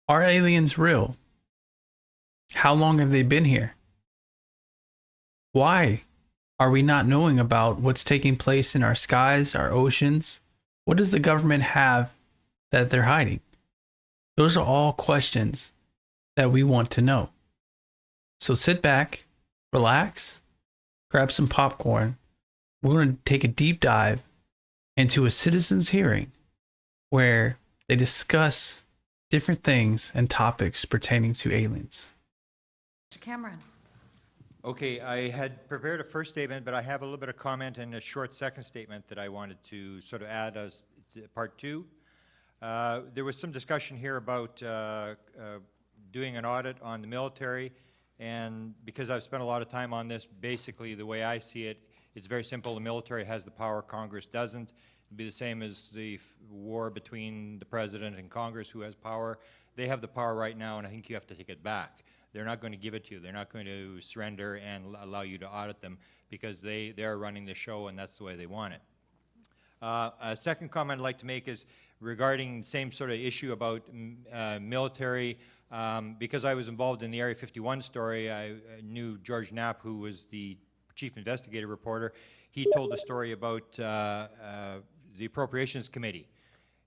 Are aliens real? How long have they been here? Why are we not knowing about what's taking place in our skies, our oceans? What does the government have that they're hiding? Those are all questions that we want to know. So sit back, relax, grab some popcorn. We're going to take a deep dive into a citizens' hearing where they discuss different things and topics pertaining to aliens. Cameron. Okay, I had prepared a first statement, but I have a little bit of comment and a short second statement that I wanted to sort of add as part two. There was some discussion here about doing an audit on the military, and because I've spent a lot of time on this, basically the way I see it, it's very simple. The military has the power, Congress doesn't. It'd be the same as the war between the president and Congress, who has power. They have the power right now, and I think you have to take it back. They're not going to give it to you. They're not going to surrender and allow you to audit them because they're running the show and that's the way they want it. A second comment I'd like to make is regarding the same sort of issue about military. Because I was involved in the Area 51 story, I knew George Knapp, who was the chief investigative reporter. He told the story about the Appropriations Committee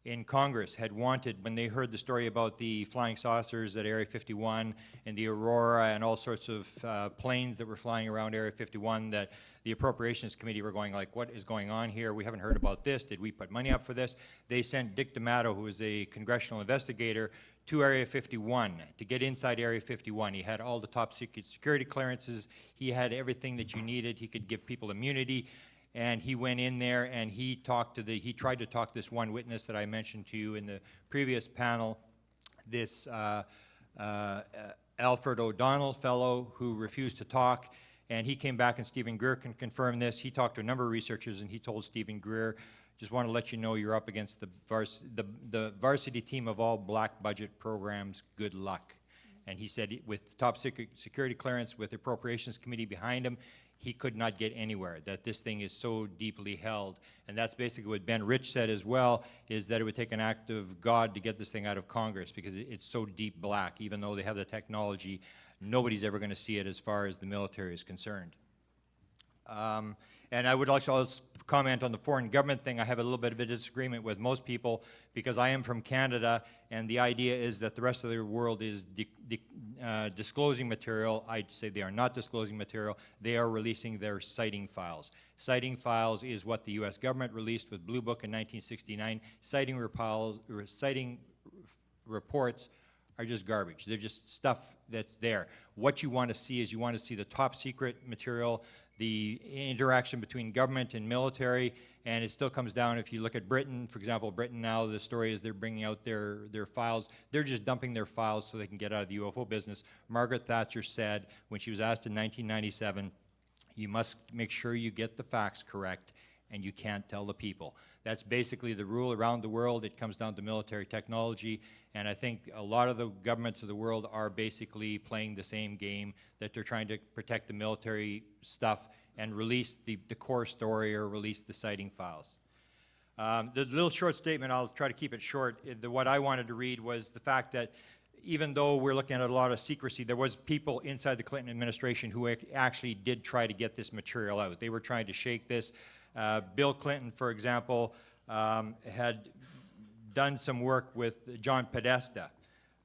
in Congress had wanted, when they heard the story about the flying saucers at Area 51 and the Aurora and all sorts of planes that were flying around Area 51, that the Appropriations Committee were going like, what is going on here? We haven't heard about this. Did we put money up for this? They sent Dick D'Amato, who was a congressional investigator, to Area 51 to get inside Area 51. He had all the top secret security clearances. He had everything that you needed. He could give people immunity. And he went in there and he tried to talk this one witness that I mentioned to you in the previous panel, this Alfred O'Donnell fellow who refused to talk. And he came back, and Stephen Greer can confirm this. He talked to a number of researchers and he told Stephen Greer, just want to let you know you're up against the varsity team of all black budget programs, good luck. And he said with top security clearance, with the Appropriations Committee behind him, he could not get anywhere, that this thing is so deeply held. And that's basically what Ben Rich said as well, is that it would take an act of God to get this thing out of Congress because it's so deep black. Even though they have the technology, nobody's ever going to see it as far as the military is concerned. And I would also comment on the foreign government thing. I have a little bit of a disagreement with most people because I am from Canada, and the idea is that the rest of the world is disclosing material. I'd say they are not disclosing material. They are releasing their sighting files. Sighting files is what the U.S. government released with Blue Book in 1969. Sighting reports are just garbage. They're just stuff that's there. What you want to see is you want to see the top secret material, the interaction between government and military, and it still comes down, if you look at Britain, for example, Britain now, the story is they're bringing out their files. They're just dumping their files so they can get out of the UFO business. Margaret Thatcher said, when she was asked in 1997, you must make sure you get the facts correct, and you can't tell the people. That's basically the rule around the world. It comes down to military technology, and I think a lot of the governments of the world are basically playing the same game, that they're trying to protect the military stuff and release the core story or release the sighting files. The little short statement, I'll try to keep it short. What I wanted to read was the fact that even though we're looking at a lot of secrecy, there was people inside the Clinton administration who actually did try to get this material out. They were trying to shake this. Bill Clinton, for example, had done some work with John Podesta,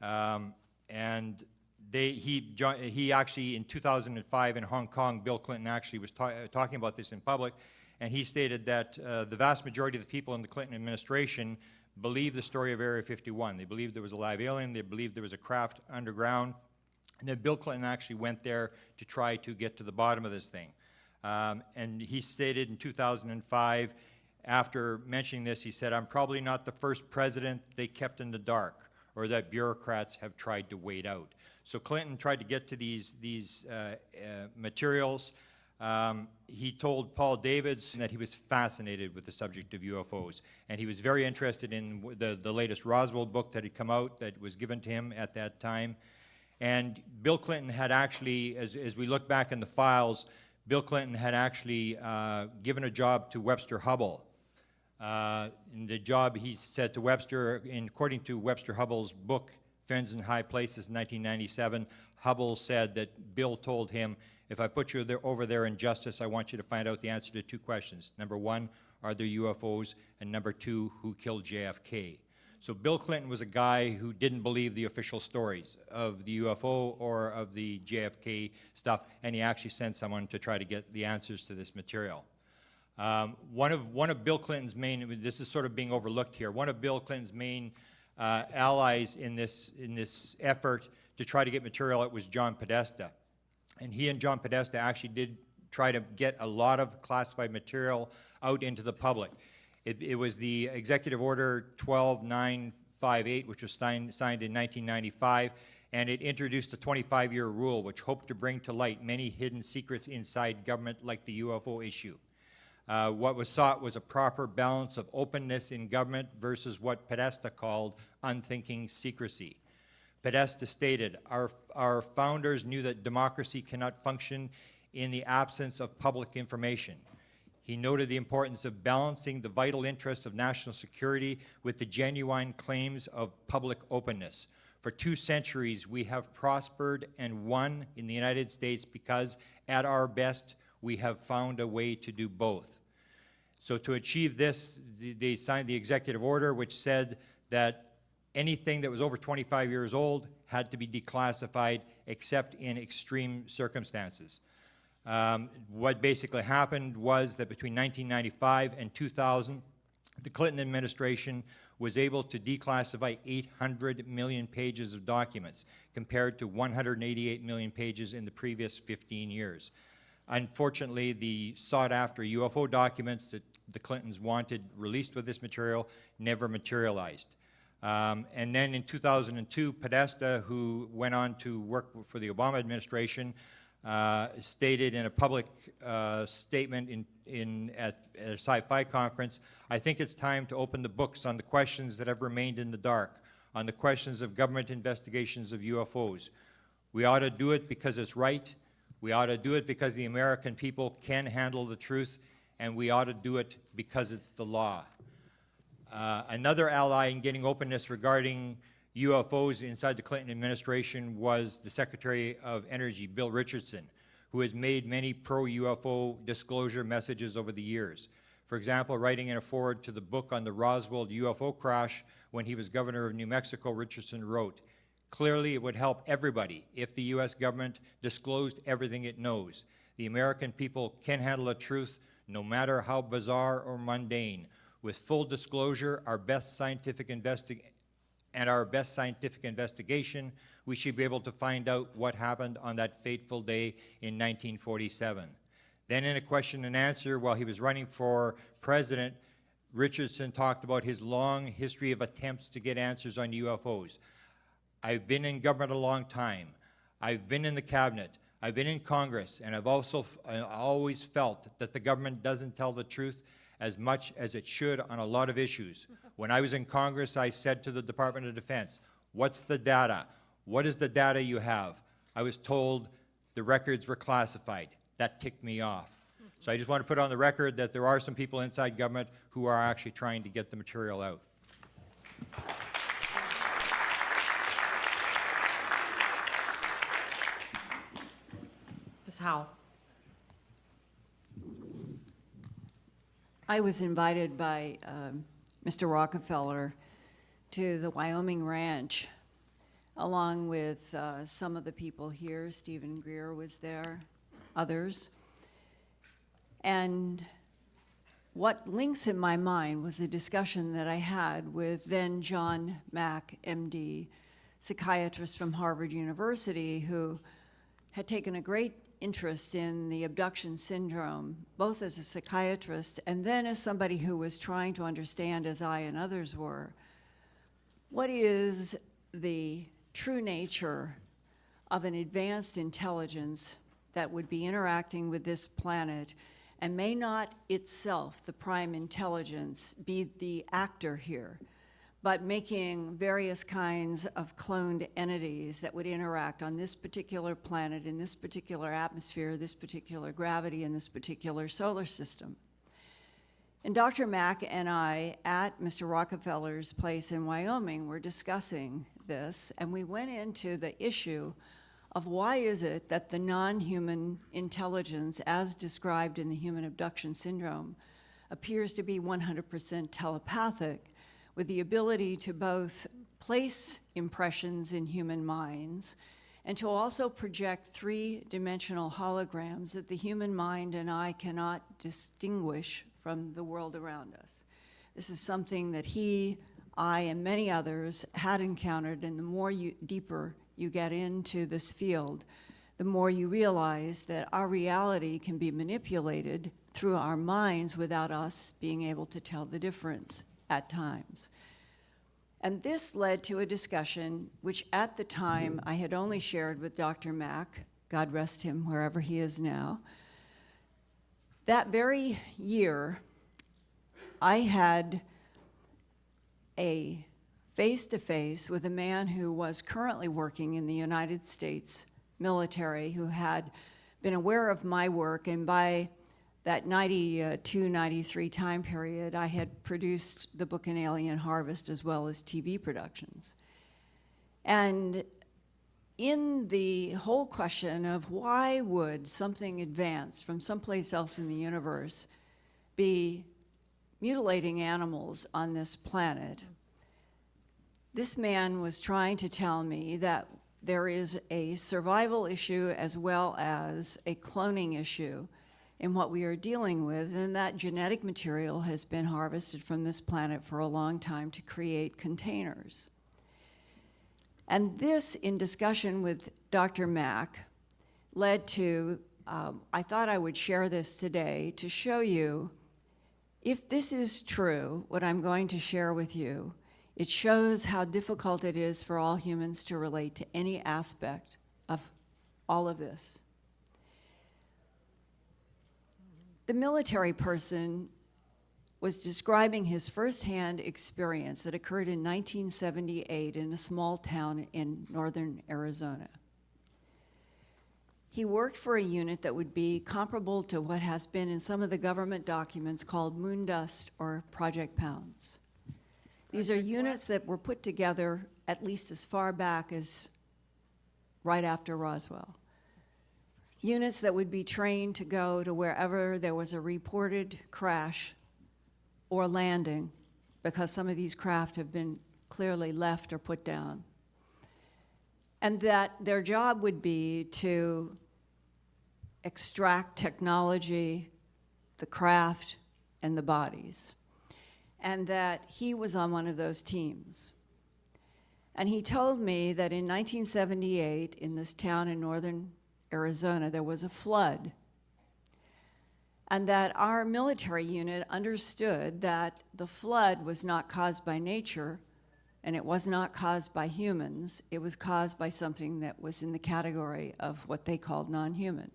and he actually, in 2005 in Hong Kong, Bill Clinton actually was talking about this in public, and he stated that the vast majority of the people in the Clinton administration believed the story of Area 51. They believed there was a live alien. They believed there was a craft underground, and then Bill Clinton actually went there to try to get to the bottom of this thing. And he stated in 2005, after mentioning this, he said, I'm probably not the first president they kept in the dark or that bureaucrats have tried to wait out. So Clinton tried to get to these materials. He told Paul Davids that he was fascinated with the subject of UFOs, and he was very interested in the latest Roswell book that had come out that was given to him at that time. And Bill Clinton had actually, as we look back in the files, Bill Clinton had actually given a job to Webster Hubbell. And the job, he said to Webster, according to Webster Hubbell's book, Friends in High Places in 1997, Hubble said that Bill told him, if I put you there, over there in justice, I want you to find out the answer to two questions. Number one, are there UFOs? And number two, who killed JFK? So Bill Clinton was a guy who didn't believe the official stories of the UFO or of the JFK stuff, and he actually sent someone to try to get the answers to this material. One of Bill Clinton's main, this is sort of being overlooked here, one of Bill Clinton's main allies in this effort to try to get material out was John Podesta. And he and John Podesta actually did try to get a lot of classified material out into the public. It was the Executive Order 12958, which was signed in 1995, and it introduced a 25-year rule which hoped to bring to light many hidden secrets inside government, like the UFO issue. What was sought was a proper balance of openness in government versus what Podesta called unthinking secrecy. Podesta stated, our founders knew that democracy cannot function in the absence of public information. He noted the importance of balancing the vital interests of national security with the genuine claims of public openness. For 2 centuries, we have prospered and won in the United States because, at our best, we have found a way to do both. So to achieve this, they signed the executive order, which said that anything that was over 25 years old had to be declassified except in extreme circumstances. What basically happened was that between 1995 and 2000, the Clinton administration was able to declassify 800 million pages of documents, compared to 188 million pages in the previous 15 years. Unfortunately, the sought-after UFO documents that the Clintons wanted released with this material never materialized. And then in 2002, Podesta, who went on to work for the Obama administration, stated in a public statement at a sci-fi conference, I think it's time to open the books on the questions that have remained in the dark, on the questions of government investigations of UFOs. We ought to do it because it's right. We ought to do it because the American people can handle the truth, and we ought to do it because it's the law. Another ally in getting openness regarding UFOs inside the Clinton administration was the Secretary of Energy, Bill Richardson, who has made many pro-UFO disclosure messages over the years. For example, writing in a foreword to the book on the Roswell UFO crash when he was governor of New Mexico, Richardson wrote, "Clearly it would help everybody if the U.S. government disclosed everything it knows. The American people can handle the truth, no matter how bizarre or mundane. With full disclosure, our best scientific investigation, we should be able to find out what happened on that fateful day in 1947. Then in a question and answer, while he was running for president, Richardson talked about his long history of attempts to get answers on UFOs. I've been in government a long time. I've been in the cabinet. I've been in Congress, and I've also always felt that the government doesn't tell the truth as much as it should on a lot of issues. When I was in Congress, I said to the Department of Defense, what's the data? What is the data you have? I was told the records were classified. That ticked me off. So I just want to put on the record that there are some people inside government who are actually trying to get the material out. Ms. Howe. I was invited by Mr. Rockefeller to the Wyoming Ranch, along with some of the people here. Stephen Greer was there, others. And what links in my mind was a discussion that I had with then John Mack, MD, psychiatrist from Harvard University, who had taken a great interest in the abduction syndrome, both as a psychiatrist and then as somebody who was trying to understand, as I and others were, what is the true nature of an advanced intelligence that would be interacting with this planet, and may not itself, the prime intelligence, be the actor here, but making various kinds of cloned entities that would interact on this particular planet, in this particular atmosphere, this particular gravity, in this particular solar system. And Dr. Mack and I, at Mr. Rockefeller's place in Wyoming, were discussing this, and we went into the issue of why is it that the non-human intelligence, as described in the human abduction syndrome, appears to be 100% telepathic, with the ability to both place impressions in human minds and to also project three-dimensional holograms that the human mind and eye cannot distinguish from the world around us. This is something that he, I, and many others had encountered, and the more deeper you get into this field, the more you realize that our reality can be manipulated through our minds without us being able to tell the difference at times. And this led to a discussion which at the time I had only shared with Dr. Mack, God rest him wherever he is now. That very year, I had a face-to-face with a man who was currently working in the United States military, who had been aware of my work, and by that 92, 93 time period, I had produced the book An Alien Harvest as well as TV productions. And in the whole question of why would something advanced from someplace else in the universe be mutilating animals on this planet, this man was trying to tell me that there is a survival issue as well as a cloning issue in what we are dealing with, and that genetic material has been harvested from this planet for a long time to create containers. And this, in discussion with Dr. Mack, led to, I thought I would share this today to show you, if this is true, what I'm going to share with you, it shows how difficult it is for all humans to relate to any aspect of all of this. The military person was describing his firsthand experience that occurred in 1978 in a small town in northern Arizona. He worked for a unit that would be comparable to what has been in some of the government documents called moon dust or Project Pounds. These are units that were put together at least as far back as right after Roswell. Units that would be trained to go to wherever there was a reported crash or landing, because some of these craft have been clearly left or put down. And that their job would be to extract technology, the craft, and the bodies. And that he was on one of those teams. And he told me that in 1978, in this town in northern Arizona, there was a flood. And that our military unit understood that the flood was not caused by nature, and it was not caused by humans. It was caused by something that was in the category of what they called non-human.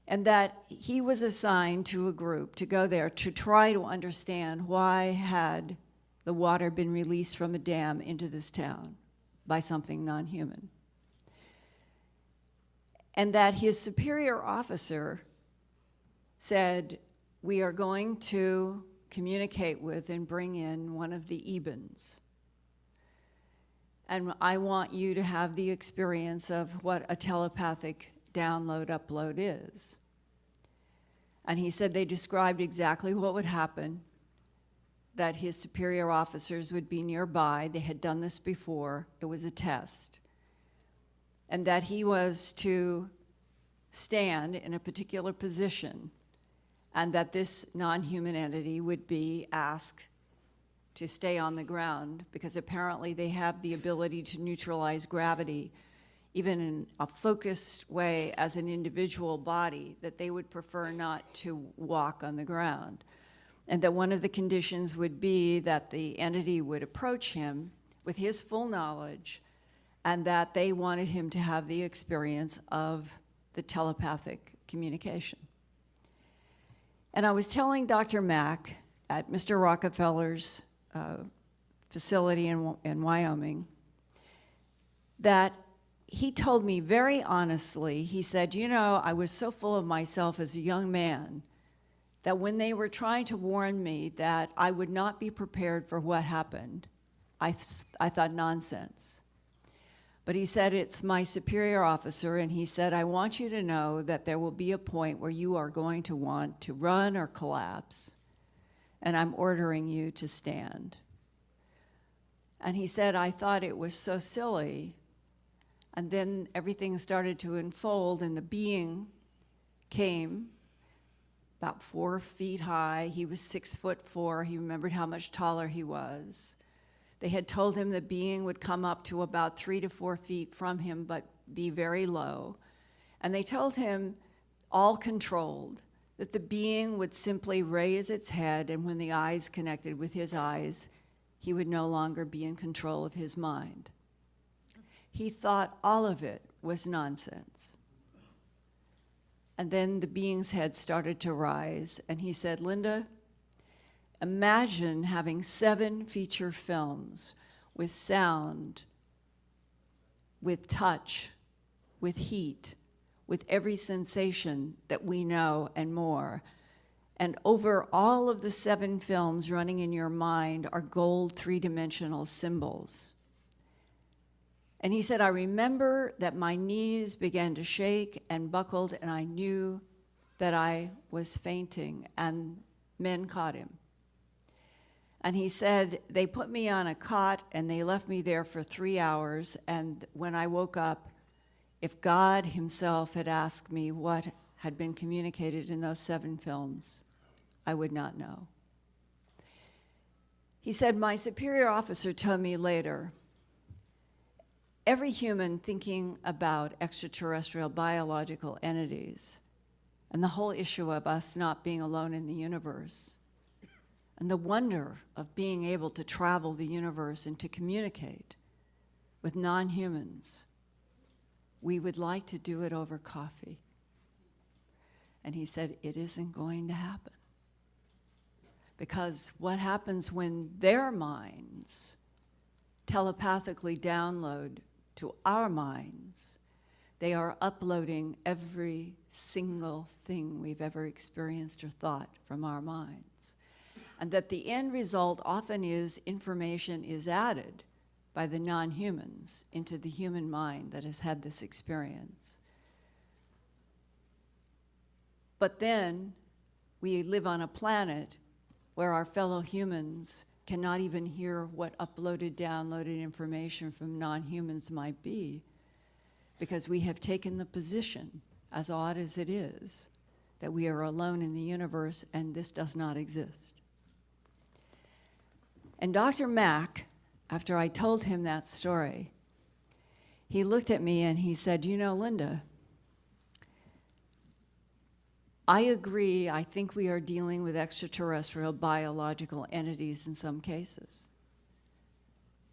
And that he was assigned to a group to go there to try to understand why had the water been released from a dam into this town by something non-human. And that his superior officer said, we are going to communicate with and bring in one of the Ebens. And I want you to have the experience of what a telepathic download upload is. And he said they described exactly what would happen, that his superior officers would be nearby. They had done this before. It was a test. And that he was to stand in a particular position, and that this non-human entity would be asked to stay on the ground, because apparently they have the ability to neutralize gravity even in a focused way as an individual body, that they would prefer not to walk on the ground. And that one of the conditions would be that the entity would approach him with his full knowledge, and that they wanted him to have the experience of the telepathic communication. And I was telling Dr. Mack at Mr. Rockefeller's facility in Wyoming that he told me very honestly, he said, you know, I was so full of myself as a young man that when they were trying to warn me that I would not be prepared for what happened, I thought nonsense. But he said, it's my superior officer, and he said, I want you to know that there will be a point where you are going to want to run or collapse, and I'm ordering you to stand. And he said, I thought it was so silly. And then everything started to unfold, and the being came about 4 feet high. He was 6'4". He remembered how much taller he was. They had told him the being would come up to about 3 to 4 feet from him, but be very low. And they told him, all controlled, that the being would simply raise its head, and when the eyes connected with his eyes, he would no longer be in control of his mind. He thought all of it was nonsense. And then the being's head started to rise, and he said, Linda, imagine having 7 feature films with sound, with touch, with heat, with every sensation that we know and more. And over all of the 7 films running in your mind are gold 3-dimensional symbols. And he said, I remember that my knees began to shake and buckled, and I knew that I was fainting, and men caught him. And he said, they put me on a cot, and they left me there for 3 hours, and when I woke up, if God himself had asked me what had been communicated in those 7 films, I would not know. He said, my superior officer told me later, every human thinking about extraterrestrial biological entities and the whole issue of us not being alone in the universe and the wonder of being able to travel the universe and to communicate with non-humans, we would like to do it over coffee. And he said, it isn't going to happen. Because what happens when their minds telepathically download to our minds, they are uploading every single thing we've ever experienced or thought from our minds. And that the end result often is information is added by the non-humans into the human mind that has had this experience. But then we live on a planet where our fellow humans cannot even hear what uploaded, downloaded information from non-humans might be, because we have taken the position, as odd as it is, that we are alone in the universe and this does not exist. And Dr. Mack, after I told him that story, he looked at me and he said, you know, Linda, I agree, I think we are dealing with extraterrestrial biological entities in some cases.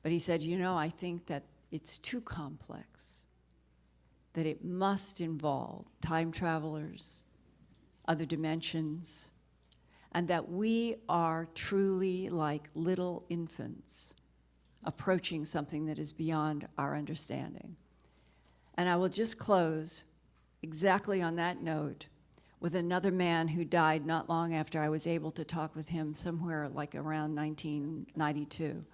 But he said, you know, I think that it's too complex, that it must involve time travelers, other dimensions, and that we are truly like little infants approaching something that is beyond our understanding. And I will just close exactly on that note with another man who died not long after I was able to talk with him, somewhere like around 1992.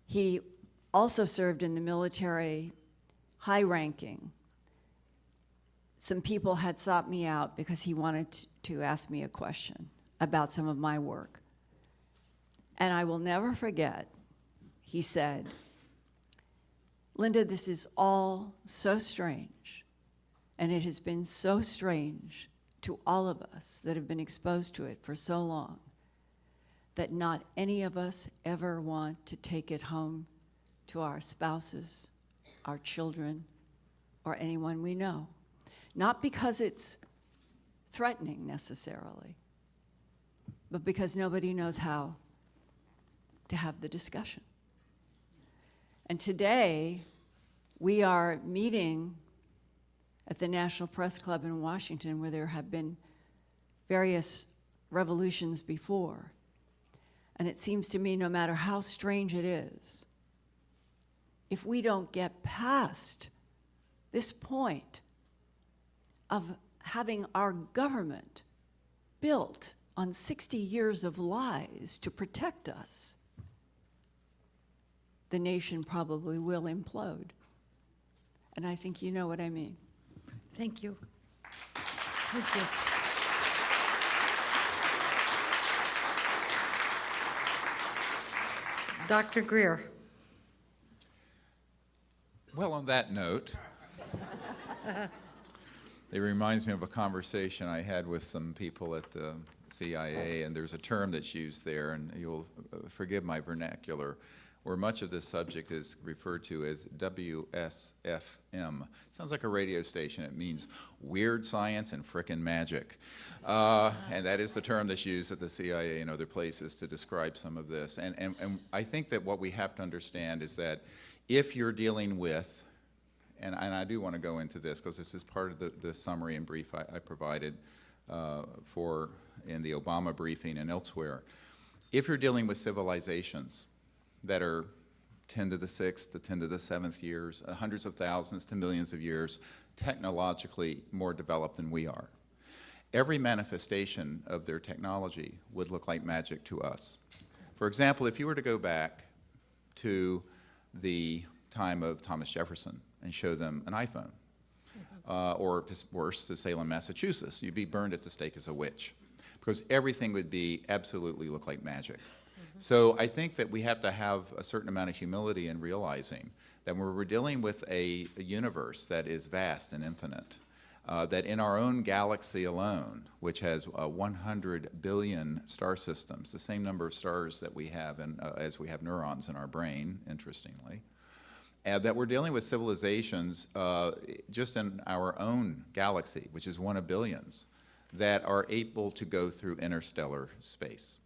He also served in the military, high ranking. Some people had sought me out because he wanted to ask me a question about some of my work. And I will never forget, he said, Linda, this is all so strange. And it has been so strange to all of us that have been exposed to it for so long that not any of us ever want to take it home to our spouses, our children, or anyone we know. Not because it's threatening necessarily, but because nobody knows how to have the discussion. And today, we are meeting at the National Press Club in Washington, where there have been various revolutions before. And it seems to me, no matter how strange it is, if we don't get past this point of having our government built on 60 years of lies to protect us, the nation probably will implode. And I think you know what I mean. Thank you. Thank you. Dr. Greer. Well, on that note, it reminds me of a conversation I had with some people at the CIA, and there's a term that's used there, and you'll forgive my vernacular, where much of this subject is referred to as WSFM. Sounds like a radio station. It means weird science and frickin' magic. And that is the term that's used at the CIA and other places to describe some of this. And I think that what we have to understand is that if you're dealing with, and I do want to go into this because this is part of the summary and brief I provided in the Obama briefing and elsewhere. If you're dealing with civilizations that are 10 to the 6th to 10 to the 7th years, hundreds of thousands to millions of years, technologically more developed than we are, every manifestation of their technology would look like magic to us. For example, if you were to go back to the time of Thomas Jefferson and show them an iPhone, or worse, to Salem, Massachusetts, you'd be burned at the stake as a witch, because everything would be absolutely look like magic. So I think that we have to have a certain amount of humility in realizing that when we're dealing with a universe that is vast and infinite, that in our own galaxy alone, which has 100 billion star systems, the same number of stars that we have as we have neurons in our brain, interestingly, that we're dealing with civilizations just in our own galaxy, which is one of billions, that are able to go through interstellar space.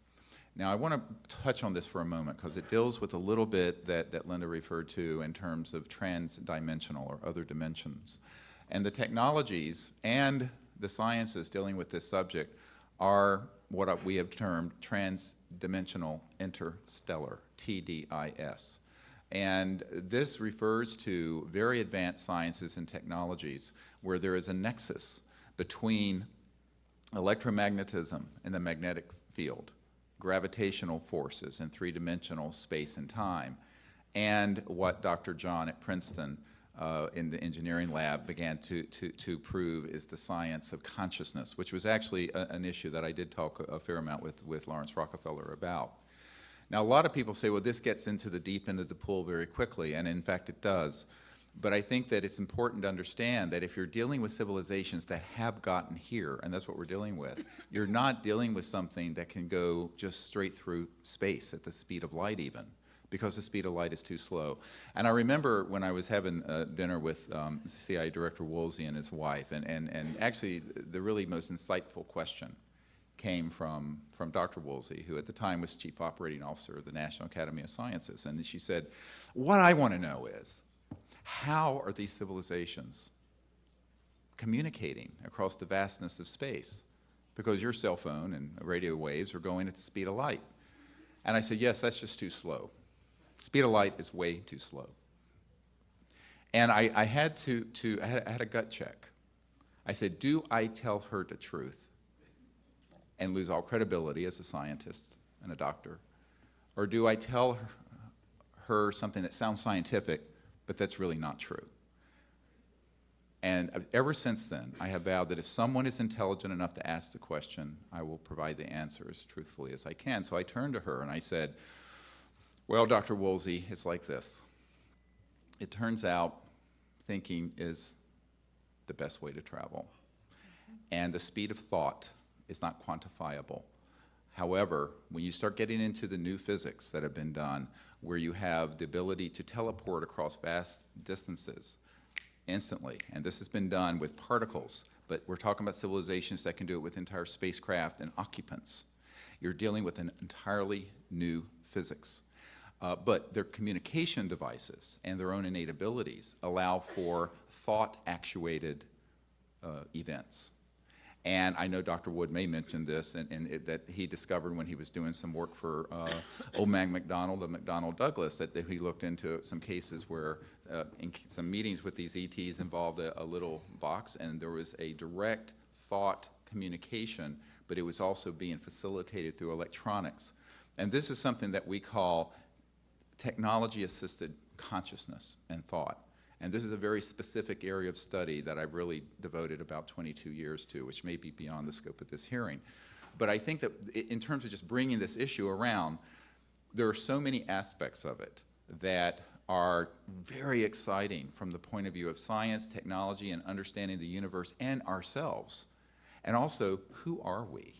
Now, I want to touch on this for a moment because it deals with a little bit that Linda referred to in terms of trans-dimensional or other dimensions. And the technologies and the sciences dealing with this subject are what we have termed trans-dimensional interstellar, TDIS. And this refers to very advanced sciences and technologies where there is a nexus between electromagnetism in the magnetic field, gravitational forces in three-dimensional space and time, and what Dr. John at Princeton in the engineering lab began to prove is the science of consciousness, which was actually an issue that I did talk a fair amount with Lawrence Rockefeller about. Now, a lot of people say, well, this gets into the deep end of the pool very quickly, and in fact it does. But I think that it's important to understand that if you're dealing with civilizations that have gotten here, and that's what we're dealing with, you're not dealing with something that can go just straight through space at the speed of light even, because the speed of light is too slow. And I remember when I was having dinner with CIA Director Woolsey and his wife, and actually the really most insightful question came from Dr. Woolsey, who at the time was Chief Operating Officer of the National Academy of Sciences. And she said, what I want to know is, how are these civilizations communicating across the vastness of space? Because your cell phone and radio waves are going at the speed of light. And I said, yes, that's just too slow. Speed of light is way too slow. And I had a gut check. I said, do I tell her the truth and lose all credibility as a scientist and a doctor? Or do I tell her something that sounds scientific, but that's really not true? And ever since then, I have vowed that if someone is intelligent enough to ask the question, I will provide the answer as truthfully as I can. So I turned to her and I said, well, Dr. Woolsey, it's like this. It turns out thinking is the best way to travel. And the speed of thought is not quantifiable. However, when you start getting into the new physics that have been done, where you have the ability to teleport across vast distances instantly, and this has been done with particles, but we're talking about civilizations that can do it with entire spacecraft and occupants. You're dealing with an entirely new physics. But their communication devices and their own innate abilities allow for thought-actuated events. And I know Dr. Wood may mention this, that he discovered when he was doing some work for old man McDonald of McDonnell Douglas, that he looked into some cases where in some meetings with these ETs involved a little box, and there was a direct thought communication, but it was also being facilitated through electronics. And this is something that we call technology-assisted consciousness and thought. And this is a very specific area of study that I've really devoted about 22 years to, which may be beyond the scope of this hearing. But I think that in terms of just bringing this issue around, there are so many aspects of it that are very exciting from the point of view of science, technology, and understanding the universe and ourselves. And also, who are we?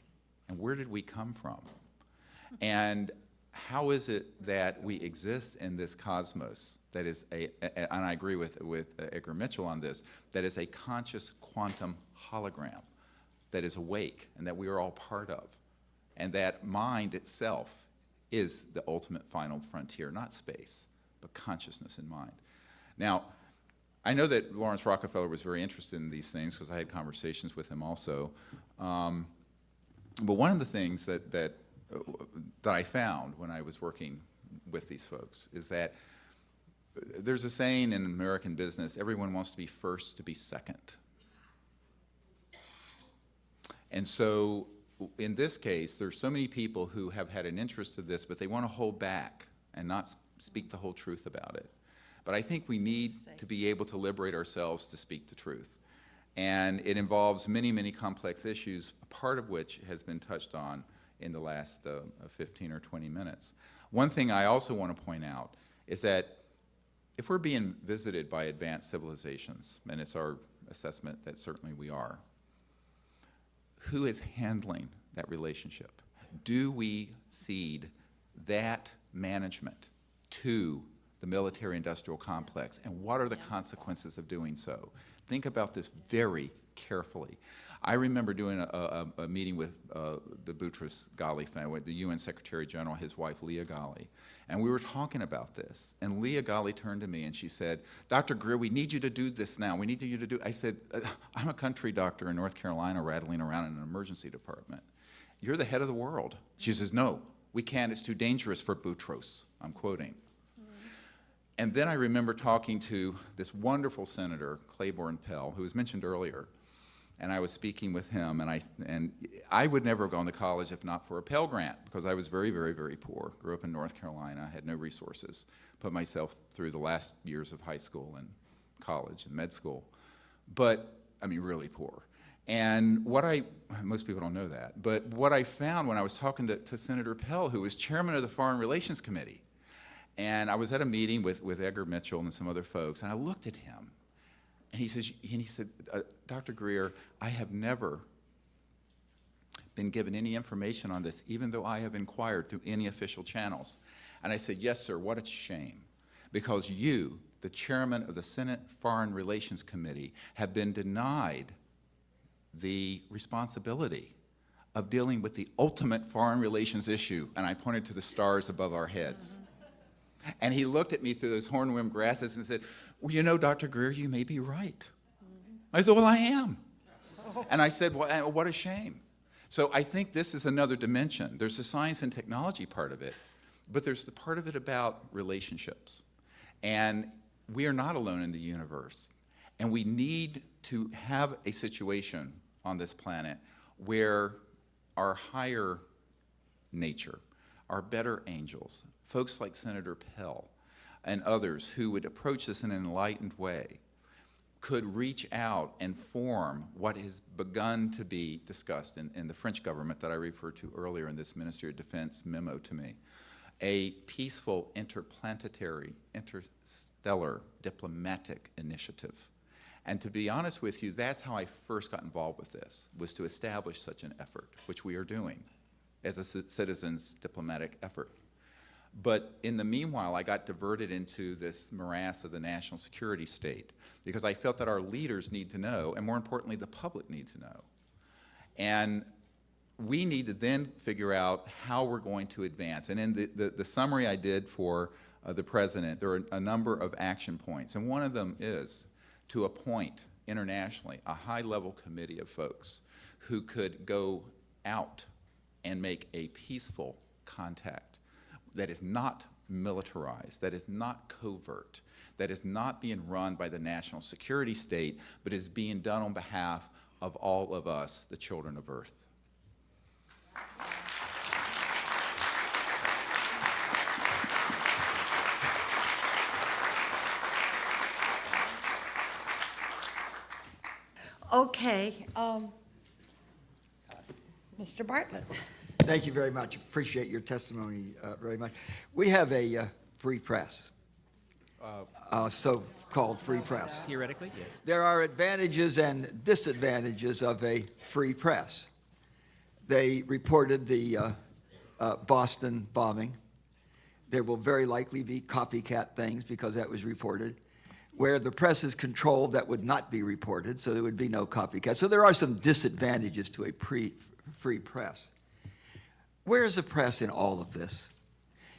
And where did we come from? And how is it that we exist in this cosmos that is and I agree with Edgar Mitchell on this, that is a conscious quantum hologram that is awake and that we are all part of. And that mind itself is the ultimate final frontier, not space, but consciousness in mind. Now, I know that Lawrence Rockefeller was very interested in these things because I had conversations with him also. But one of the things that I found when I was working with these folks is that there's a saying in American business, everyone wants to be first to be second. And so in this case, there's so many people who have had an interest in this, but they want to hold back and not speak the whole truth about it. But I think we need to be able to liberate ourselves to speak the truth. And it involves many, many complex issues, part of which has been touched on in the last 15 or 20 minutes. One thing I also want to point out is that if we're being visited by advanced civilizations, and it's our assessment that certainly we are, who is handling that relationship? Do we cede that management to the military-industrial complex, and what are the consequences of doing so? Think about this very carefully. I remember doing a meeting with the Boutros-Ghali family, the UN Secretary General, his wife Leah Ghali, and we were talking about this. And Leah Ghali turned to me and she said, "Dr. Greer, we need you to do this now. We need you to do." I said, "I'm a country doctor in North Carolina rattling around in an emergency department. You're the head of the world." She says, "No, we can't. It's too dangerous for Boutros." I'm quoting. And then I remember talking to this wonderful senator, Claiborne Pell, who was mentioned earlier, and I was speaking with him, and I would never have gone to college if not for a Pell Grant, because I was very, very, very poor. Grew up in North Carolina, had no resources, put myself through the last years of high school and college and med school, but, I mean, really poor. And most people don't know that, but what I found when I was talking to Senator Pell, who was chairman of the Foreign Relations Committee, and I was at a meeting with Edgar Mitchell and some other folks, and I looked at him, and he said, "Dr. Greer, I have never been given any information on this, even though I have inquired through any official channels." And I said, "Yes, sir, what a shame, because you, the chairman of the Senate Foreign Relations Committee, have been denied the responsibility of dealing with the ultimate foreign relations issue." And I pointed to the stars above our heads. And he looked at me through those hornworm glasses and said, "Well, you know, Dr. Greer, you may be right." I said, "Well, I am." And I said, "Well, what a shame." So I think this is another dimension. There's the science and technology part of it, but there's the part of it about relationships. And we are not alone in the universe. And we need to have a situation on this planet where our higher nature, our better angels, folks like Senator Pell and others who would approach this in an enlightened way, could reach out and form what has begun to be discussed in the French government that I referred to earlier in this Ministry of Defense memo to me, a peaceful interplanetary, interstellar diplomatic initiative. And to be honest with you, that's how I first got involved with this, was to establish such an effort, which we are doing as a citizens' diplomatic effort. But in the meanwhile, I got diverted into this morass of the national security state because I felt that our leaders need to know, and more importantly, the public need to know. And we need to then figure out how we're going to advance. And in the summary I did for the president, there are a number of action points. And one of them is to appoint internationally a high-level committee of folks who could go out and make a peaceful contact that is not militarized, that is not covert, that is not being run by the national security state, but is being done on behalf of all of us, the children of Earth. Okay, Mr. Bartlett. Thank you very much. Appreciate your testimony very much. We have a free press, so-called free press. Theoretically, yes. There are advantages and disadvantages of a free press. They reported the Boston bombing. There will very likely be copycat things because that was reported. Where the press is controlled, that would not be reported, so there would be no copycat. So there are some disadvantages to a free press. Where is the press in all of this?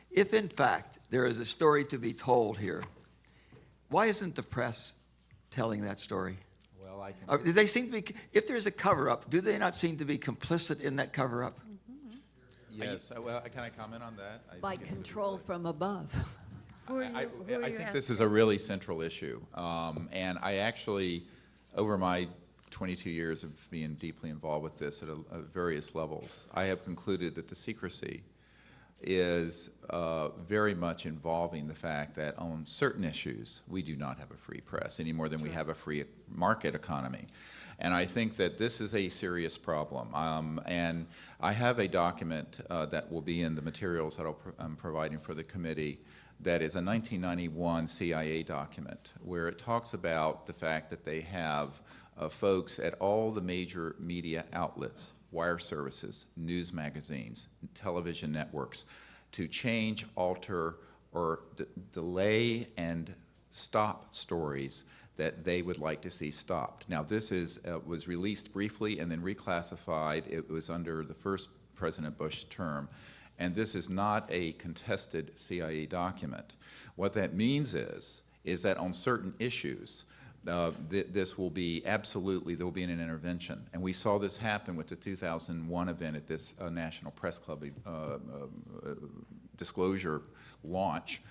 If, in fact, there is a story to be told here, why isn't the press telling that story? Well, I can. They seem to be, if there's a cover-up, do they not seem to be complicit in that cover-up? Yes, well, can I comment on that? I By think it's a control really- from above. Who are you, who are I you think this asking? is a really central issue. And I actually, over my 22 years of being deeply involved with this at various levels, I have concluded that the secrecy is very much involving the fact that on certain issues, we do not have a free press any more than we have a free market economy. And I think that this is a serious problem. And I have a document that will be in the materials that I'm providing for the committee that is a 1991 CIA document where it talks about the fact that they have folks at all the major media outlets, wire services, news magazines, television networks, to change, alter, or delay and stop stories that they would like to see stopped. Now, this was released briefly and then reclassified. It was under the first President Bush term. And this is not a contested CIA document. What that means is that on certain issues, this will be absolutely, there will be an intervention. And we saw this happen with the 2001 event at this National Press Club disclosure launch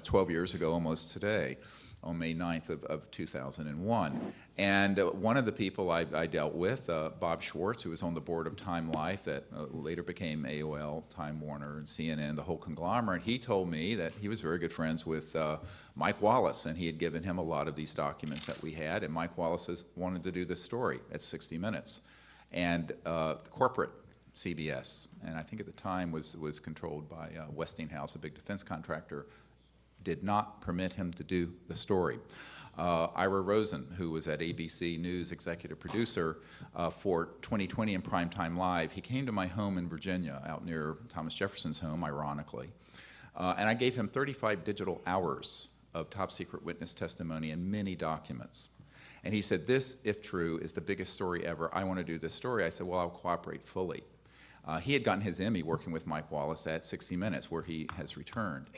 12 years ago almost today, on May 9th of 2001. And one of the people I dealt with, Bob Schwartz, who was on the board of Time Life that later became AOL, Time Warner, and CNN, the whole conglomerate, he told me that he was very good friends with Mike Wallace, and he had given him a lot of these documents that we had, and Mike Wallace wanted to do this story at 60 Minutes. And corporate CBS, and I think at the time was controlled by Westinghouse, a big defense contractor, did not permit him to do the story. Ira Rosen, who was at ABC News executive producer for 2020 and Primetime Live, he came to my home in Virginia, out near Thomas Jefferson's home, ironically, and I gave him 35 digital hours of top secret witness testimony and many documents. And he said, this, if true, is the biggest story ever. I want to do this story. I said, well, I'll cooperate fully. He had gotten his Emmy working with Mike Wallace at 60 Minutes, where he has returned.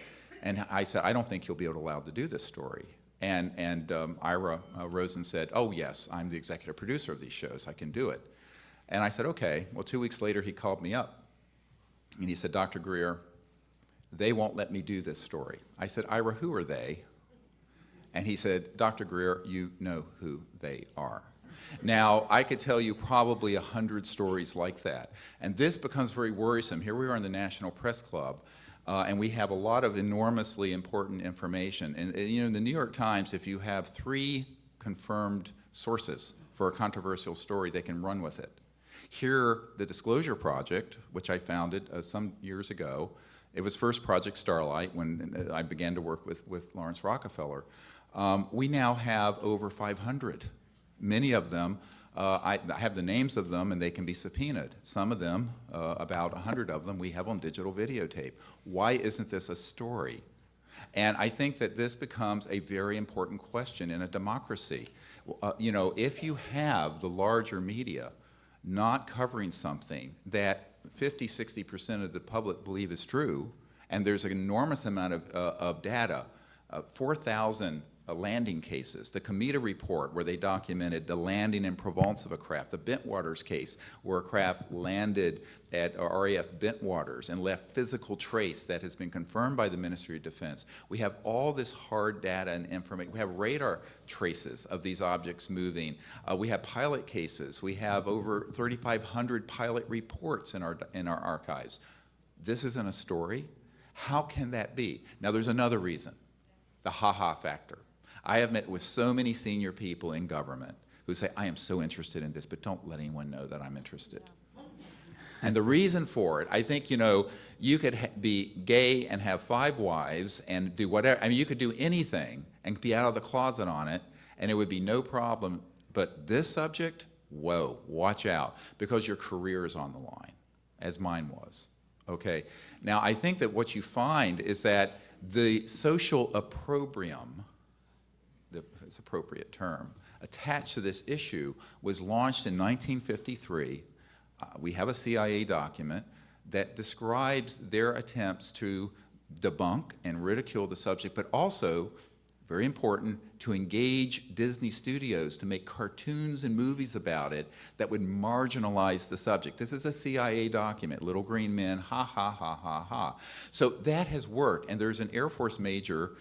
And I said, I don't think you'll be allowed to do this story. And Ira Rosen said, oh, yes, I'm the executive producer of these shows. I can do it. And I said, okay. Well, 2 weeks later, he called me up. And he said, Dr. Greer, they won't let me do this story. I said, Ira, who are they? And he said, Dr. Greer, you know who they are. Now, I could tell you probably 100 stories like that. And this becomes very worrisome. Here we are in the National Press Club. And we have a lot of enormously important information. And you know, in the New York Times, if you have 3 confirmed sources for a controversial story, they can run with it. Here, the Disclosure Project, which I founded some years ago, it was first Project Starlight when I began to work with Lawrence Rockefeller. We now have over 500. Many of them, I have the names of them and they can be subpoenaed. Some of them, about 100 of them, we have on digital videotape. Why isn't this a story? And I think that this becomes a very important question in a democracy. You know, if you have the larger media not covering something that 50, 60% of the public believe is true, and there's an enormous amount of data, 4,000 landing cases, the Cometa report where they documented the landing in Provence of a craft, the Bentwaters case where a craft landed at RAF Bentwaters and left physical trace that has been confirmed by the Ministry of Defense. We have all this hard data and information. We have radar traces of these objects moving. We have pilot cases. We have over 3,500 pilot reports in our archives. This isn't a story. How can that be? Now there's another reason, the ha-ha factor. I have met with so many senior people in government who say, I am so interested in this, but don't let anyone know that I'm interested. And the reason for it, I think, you could be gay and have 5 wives and do whatever. I mean, you could do anything and be out of the closet on it, and it would be no problem. But this subject, whoa, watch out, because your career is on the line, as mine was. Okay. Now, I think that what you find is that the social opprobrium, it's an appropriate term, attached to this issue was launched in 1953. We have a CIA document that describes their attempts to debunk and ridicule the subject, but also, very important, to engage Disney Studios to make cartoons and movies about it that would marginalize the subject. This is a CIA document, little green men, ha, ha, ha, ha, ha. So that has worked, and there's an Air Force major,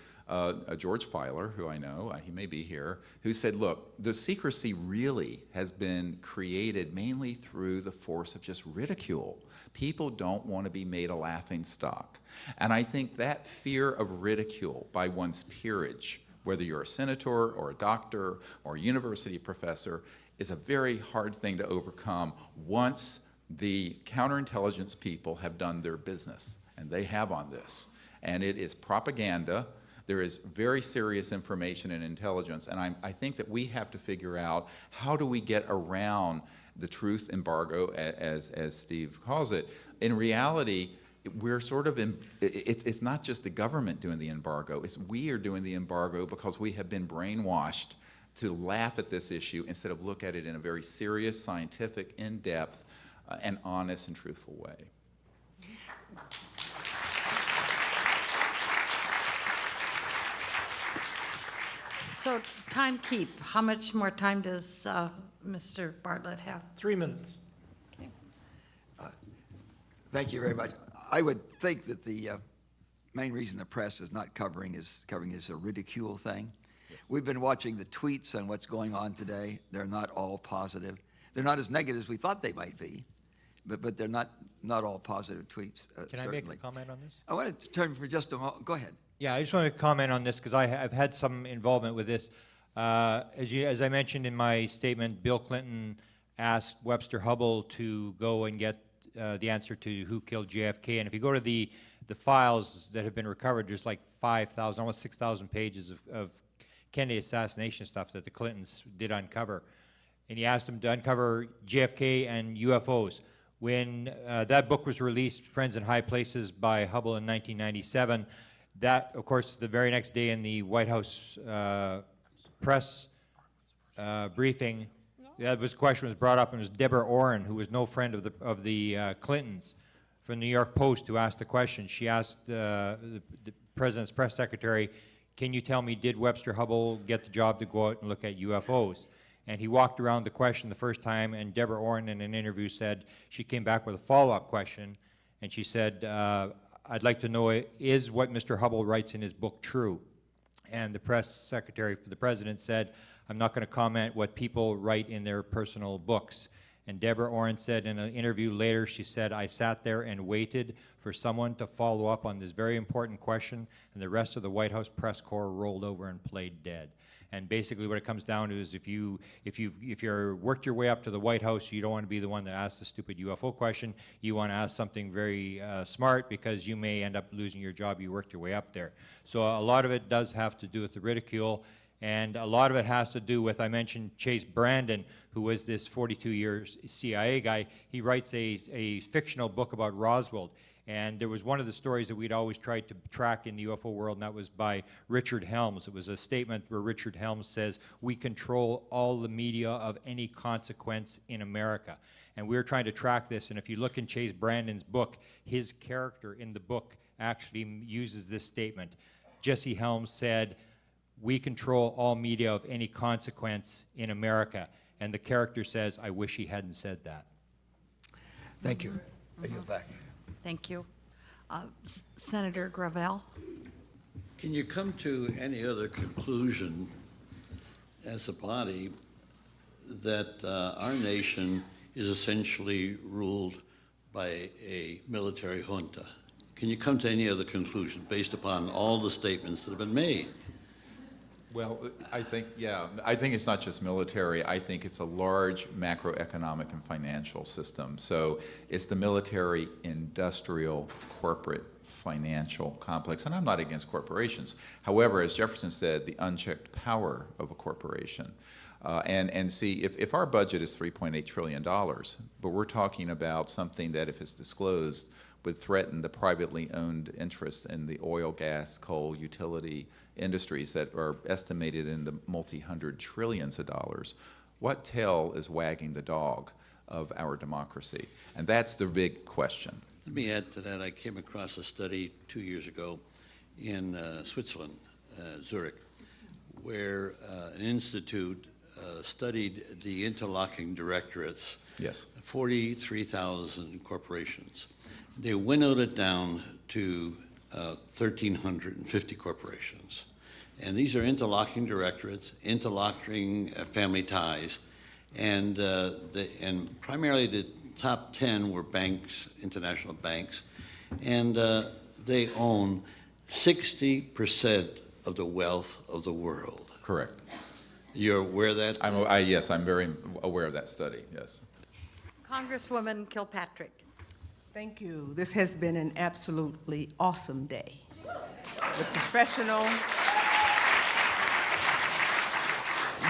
George Filer, who I know, he may be here, who said, look, the secrecy really has been created mainly through the force of just ridicule. People don't want to be made a laughing stock. And I think that fear of ridicule by one's peerage, whether you're a senator or a doctor or a university professor, is a very hard thing to overcome once the counterintelligence people have done their business, and they have on this. And it is propaganda. There is very serious information and intelligence, and I think that we have to figure out how do we get around the truth embargo, as Steve calls it. In reality, we're sort of it's not just the government doing the embargo, it's we are doing the embargo because we have been brainwashed to laugh at this issue instead of look at it in a very serious, scientific, in-depth, and honest and truthful way. So time keep, how much more time does Mr. Bartlett have? 3 minutes. Thank you very much. I would think that the main reason the press is not covering is a ridicule thing. Yes. We've been watching the tweets on what's going on today. They're not all positive. They're not as negative as we thought they might be, but they're not all positive tweets. Can I make a comment on this? I wanted to turn for just a moment. Go ahead. Yeah, I just want to comment on this because I've had some involvement with this. As I mentioned in my statement, Bill Clinton asked Webster Hubbell to go and get the answer to who killed JFK. And if you go to the files that have been recovered, there's like 5,000, almost 6,000 pages of Kennedy assassination stuff that the Clintons did uncover. And he asked them to uncover JFK and UFOs. When that book was released, Friends in High Places by Hubbell in 1997, that, of course, the very next day in the White House press briefing, that question was brought up, and it was Deborah Orrin, who was no friend of the Clintons, from the New York Post, who asked the question. She asked the president's press secretary, can you tell me, did Webster Hubbell get the job to go out and look at UFOs? And he walked around the question the first time, and Deborah Orrin in an interview said she came back with a follow-up question, and she said, I'd like to know, is what Mr. Hubbell writes in his book true? And the press secretary for the president said, I'm not going to comment what people write in their personal books. And Deborah Orrin said in an interview later, she said, I sat there and waited for someone to follow up on this very important question, and the rest of the White House press corps rolled over and played dead. And basically what it comes down to is if you're worked your way up to the White House, you don't want to be the one that asks the stupid UFO question. You want to ask something very smart, because you may end up losing your job. You worked your way up there. So a lot of it does have to do with the ridicule, and a lot of it has to do with, I mentioned Chase Brandon, who was this 42-year CIA guy. He writes a fictional book about Roswell. And there was one of the stories that we'd always tried to track in the UFO world, and that was by Richard Helms. It was a statement where Richard Helms says, we control all the media of any consequence in America. And we were trying to track this, and if you look in Chase Brandon's book, his character in the book actually uses this statement. Jesse Helms said, we control all media of any consequence in America. And the character says, I wish he hadn't said that. Thank you. I yield back. Thank you. Senator Gravel? Can you come to any other conclusion as a body that our nation is essentially ruled by a military junta? Can you come to any other conclusion based upon all the statements that have been made? Well, I think, yeah, I think it's not just military. I think it's a large macroeconomic and financial system. So it's the military, industrial, corporate, financial complex. And I'm not against corporations. However, as Jefferson said, the unchecked power of a corporation. And see, if our budget is $3.8 trillion, but we're talking about something that, if it's disclosed, would threaten the privately owned interests in the oil, gas, coal, utility industries that are estimated in the multi-hundred trillions of dollars, what tail is wagging the dog of our democracy? And that's the big question. Let me add to that. I came across a study 2 years ago in Switzerland, Zurich, where an institute studied the interlocking directorates, Yes. 43,000 corporations. They winnowed it down to 1,350 corporations. And these are interlocking directorates, interlocking family ties, and primarily the top 10 were banks, international banks, and they own 60% of the wealth of the world. Correct. You're aware of that? Yes, I'm very aware of that study, yes. Congresswoman Kilpatrick. Thank you. This has been an absolutely awesome day. The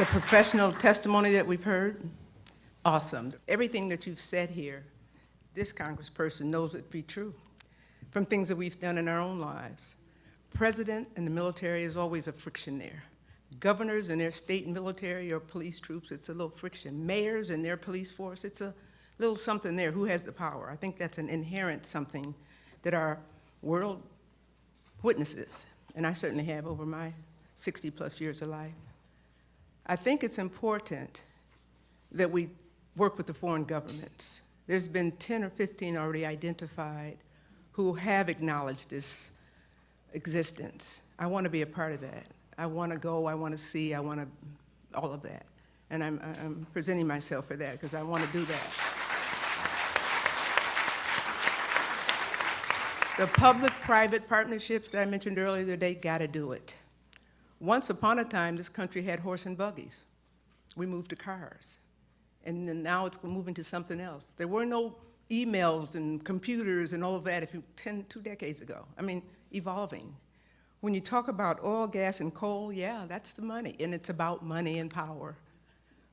professional testimony that we've heard, awesome. Everything that you've said here, this congressperson knows it to be true, from things that we've done in our own lives. President and the military is always a friction there. Governors and their state and military or police troops, it's a little friction. Mayors and their police force, it's a little something there. Who has the power? I think that's an inherent something that our world witnesses, and I certainly have over my 60-plus years of life. I think it's important that we work with the foreign governments. There's been 10 or 15 already identified who have acknowledged this existence. I want to be a part of that. I want to go, I want to see, I want to, all of that. And I'm presenting myself for that because I want to do that. The public-private partnerships that I mentioned earlier today, got to do it. Once upon a time, this country had horse and buggies. We moved to cars. And then now it's moving to something else. There were no emails and computers and all of that 2 decades ago. I mean, evolving. When you talk about oil, gas, and coal, yeah, that's the money, and it's about money and power.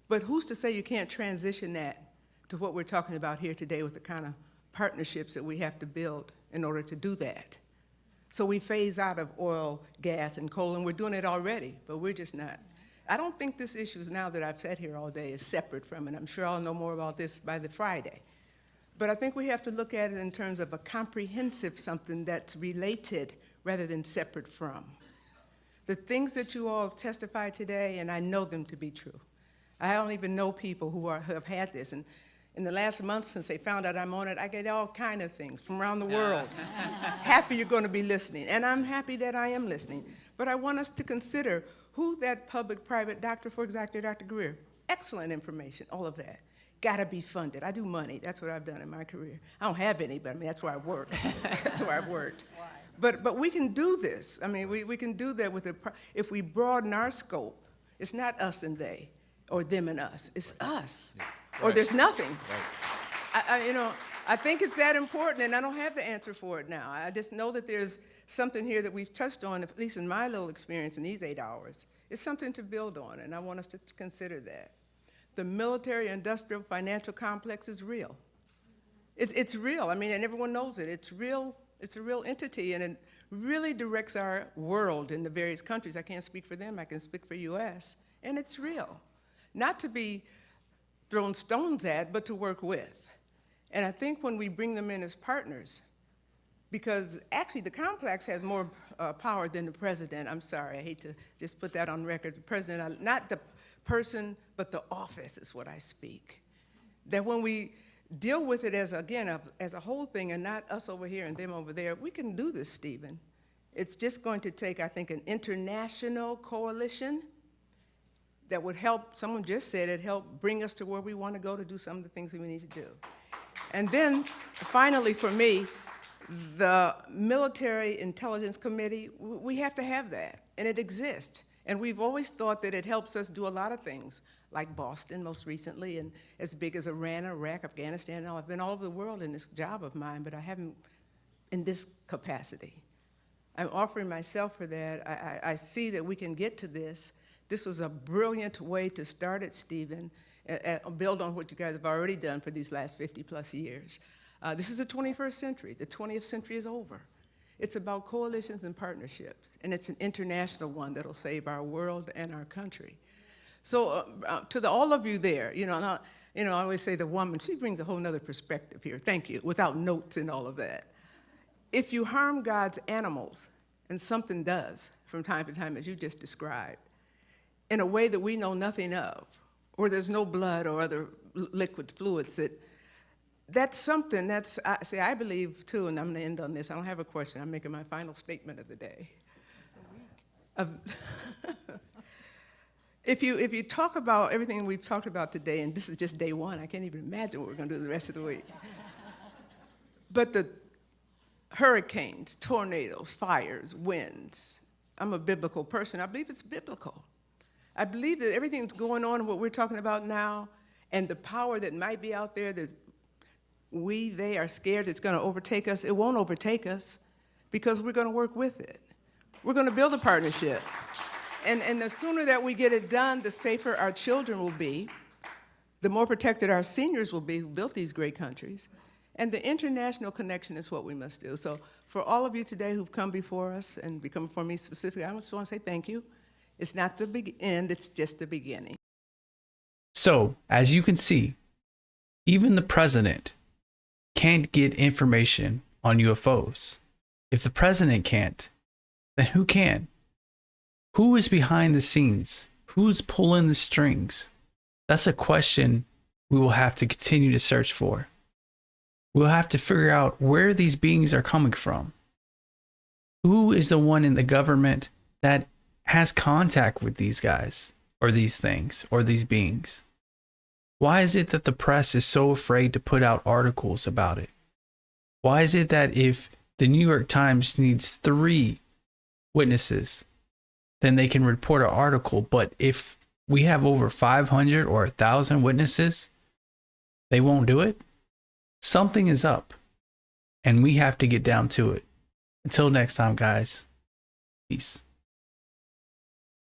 But who's to say you can't transition that to what we're talking about here today with the kind of partnerships that we have to build in order to do that? So we phase out of oil, gas, and coal, and we're doing it already, but we're just not. I don't think this issue, now that I've sat here all day, is separate from it. I'm sure I'll know more about this by the Friday. But I think we have to look at it in terms of a comprehensive something that's related rather than separate from. The things that you all have testified today, and I know them to be true. I don't even know people who have had this. And in the last month since they found out I'm on it, I get all kind of things from around the world. Happy you're going to be listening. And I'm happy that I am listening. But I want us to consider who that public-private doctor, for example, Dr. Greer, excellent information, all of that. Got to be funded. I do money. That's what I've done in my career. I don't have any, but I mean, that's where I work. That's where I've worked. But we can do this. I mean, we can do that with if we broaden our scope. It's not us and they, or them and us. It's us, or Right. there's nothing. Right. I think it's that important, and I don't have the answer for it now. I just know that there's something here that we've touched on, at least in my little experience in these 8 hours. It's something to build on, and I want us to consider that. The military-industrial financial complex is real. It's real. I mean, and everyone knows it. It's real. It's a real entity, and it really directs our world in the various countries. I can't speak for them. I can speak for U.S., and it's real. Not to be thrown stones at, but to work with. And I think when we bring them in as partners, because actually the complex has more power than the president. I'm sorry, I hate to just put that on record. The president, not the person, but the office is what I speak. That when we deal with it as, again, as a whole thing and not us over here and them over there, we can do this, Stephen. It's just going to take, I think, an international coalition that would help, someone just said it, help bring us to where we want to go to do some of the things we need to do. And then, finally, for me, the Military Intelligence Committee, we have to have that, and it exists. And we've always thought that it helps us do a lot of things, like Boston most recently, and as big as Iran, Iraq, Afghanistan, and all. I've been all over the world in this job of mine, but I haven't in this capacity. I'm offering myself for that. I see that we can get to this. This was a brilliant way to start it, Stephen, build on what you guys have already done for these last 50+ years. This is the 21st century. The 20th century is over. It's about coalitions and partnerships, and it's an international one that'll save our world and our country. So all of you there, I always say the woman, she brings a whole nother perspective here. Thank you, without notes and all of that. If you harm God's animals, and something does from time to time, as you just described, in a way that we know nothing of, or there's no blood or other liquid fluids, that's something I believe too, and I'm gonna end on this. I don't have a question. I'm making my final statement of the day. If you talk about everything we've talked about today, and this is just day one, I can't even imagine what we're gonna do the rest of the week. But the hurricanes, tornadoes, fires, winds, I'm a biblical person. I believe it's biblical. I believe that everything that's going on, what we're talking about now, and the power that might be out there that they are scared it's going to overtake us, it won't overtake us because we're going to work with it. We're going to build a partnership. And the sooner that we get it done, the safer our children will be, the more protected our seniors will be who built these great countries. And the international connection is what we must do. So for all of you today who've come before us and become before me specifically, I just want to say thank you. It's not the end, it's just the beginning. So, as you can see, even the president can't get information on UFOs. If the president can't, then who can? Who is behind the scenes? Who's pulling the strings? That's a question we will have to continue to search for. We'll have to figure out where these beings are coming from. Who is the one in the government that has contact with these guys, or these things, or these beings? Why is it that the press is so afraid to put out articles about it? Why is it that if the New York Times needs 3 witnesses, then they can report an article, but if we have over 500 or 1,000 witnesses, they won't do it? Something is up, and we have to get down to it. Until next time, guys, peace.